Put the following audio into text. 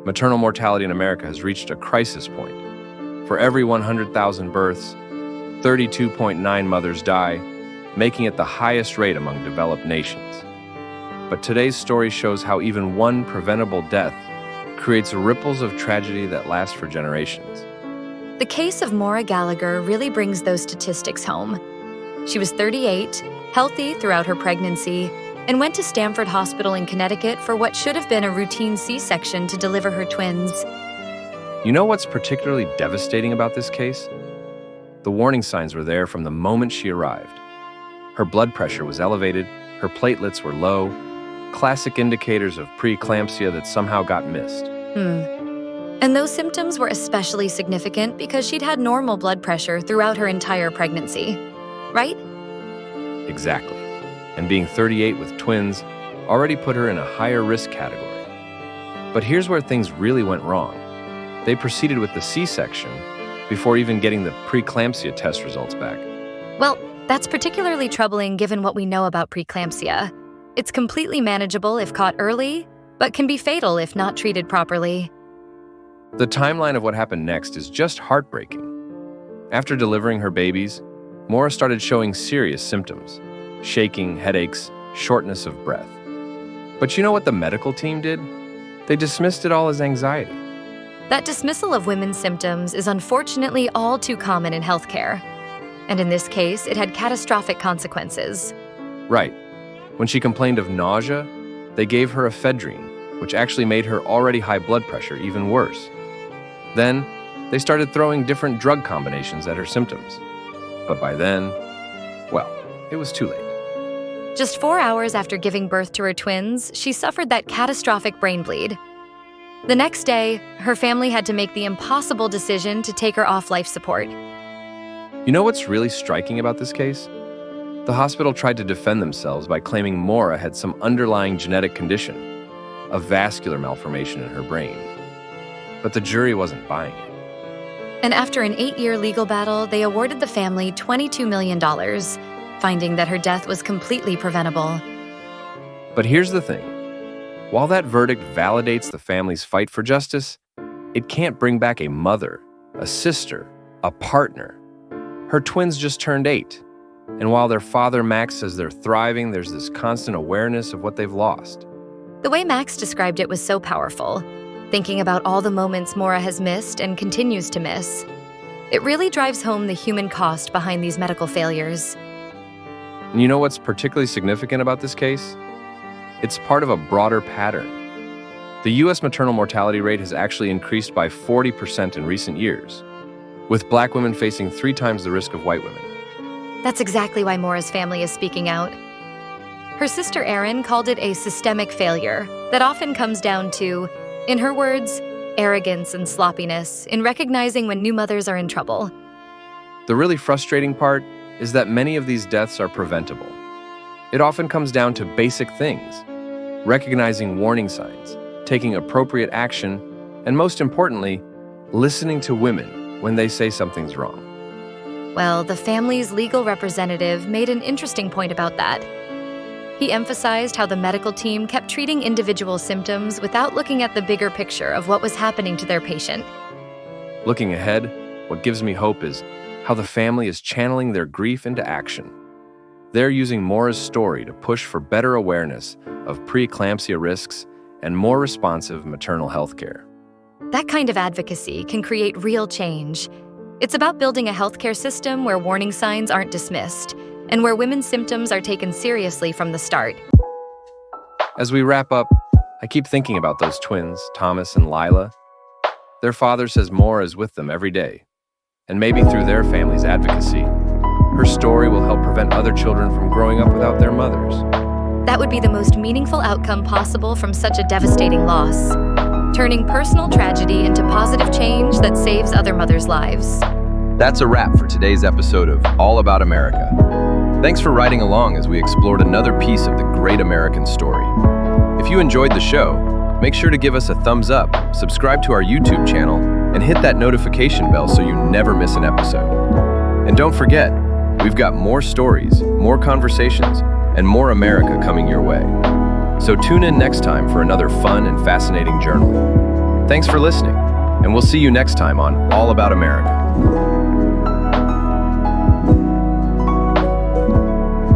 Maternal mortality in America has reached a crisis point. For every 100,000 births, 32.9 mothers die, making it the highest rate among developed nations. But today's story shows how even one preventable death creates ripples of tragedy that last for generations. The case of Maura Gallagher really brings those statistics home. She was 38, healthy throughout her pregnancy, and went to Stanford Hospital in Connecticut for what should have been a routine C-section to deliver her twins. You know what's particularly devastating about this case? The warning signs were there from the moment she arrived. Her blood pressure was elevated, her platelets were low, classic indicators of preeclampsia that somehow got missed. And those symptoms were especially significant because she'd had normal blood pressure throughout her entire pregnancy, right? Exactly. And being 38 with twins already put her in a higher risk category. But here's where things really went wrong. They proceeded with the C-section before even getting the preeclampsia test results back. Well, that's particularly troubling given what we know about preeclampsia. It's completely manageable if caught early, but can be fatal if not treated properly. The timeline of what happened next is just heartbreaking. After delivering her babies, Maura started showing serious symptoms: shaking, headaches, shortness of breath. But you know what the medical team did? They dismissed it all as anxiety. That dismissal of women's symptoms is unfortunately all too common in healthcare. And in this case, it had catastrophic consequences. Right. When she complained of nausea, they gave her ephedrine, which actually made her already high blood pressure even worse. Then, they started throwing different drug combinations at her symptoms. But by then, well, it was too late. Just 4 hours after giving birth to her twins, she suffered that catastrophic brain bleed. The next day, her family had to make the impossible decision to take her off life support. You know what's really striking about this case? The hospital tried to defend themselves by claiming Maura had some underlying genetic condition, a vascular malformation in her brain. But the jury wasn't buying it. And after an 8-year legal battle, they awarded the family $22 million, finding that her death was completely preventable. But here's the thing. While that verdict validates the family's fight for justice, it can't bring back a mother, a sister, a partner. Her twins just turned 8. And while their father Max says they're thriving, there's this constant awareness of what they've lost. The way Max described it was so powerful. Thinking about all the moments Maura has missed and continues to miss, it really drives home the human cost behind these medical failures. And you know what's particularly significant about this case? It's part of a broader pattern. The U.S. maternal mortality rate has actually increased by 40% in recent years, with Black women facing 3 times the risk of white women. That's exactly why Maura's family is speaking out. Her sister Erin called it a systemic failure that often comes down to, in her words, arrogance and sloppiness in recognizing when new mothers are in trouble. The really frustrating part is that many of these deaths are preventable. It often comes down to basic things: recognizing warning signs, taking appropriate action, and most importantly, listening to women when they say something's wrong. Well, the family's legal representative made an interesting point about that. He emphasized how the medical team kept treating individual symptoms without looking at the bigger picture of what was happening to their patient. Looking ahead, what gives me hope is how the family is channeling their grief into action. They're using Maura's story to push for better awareness of preeclampsia risks and more responsive maternal health care. That kind of advocacy can create real change. It's about building a healthcare system where warning signs aren't dismissed and where women's symptoms are taken seriously from the start. As we wrap up, I keep thinking about those twins, Thomas and Lila. Their father says Maura is with them every day, and maybe through their family's advocacy, her story will help prevent other children from growing up without their mothers. That would be the most meaningful outcome possible from such a devastating loss, turning personal tragedy into positive change that saves other mothers' lives. That's a wrap for today's episode of All About America. Thanks for riding along as we explored another piece of the great American story. If you enjoyed the show, make sure to give us a thumbs up, subscribe to our YouTube channel, and hit that notification bell so you never miss an episode. And don't forget, we've got more stories, more conversations, and more America coming your way. So tune in next time for another fun and fascinating journal. Thanks for listening, and we'll see you next time on All About America.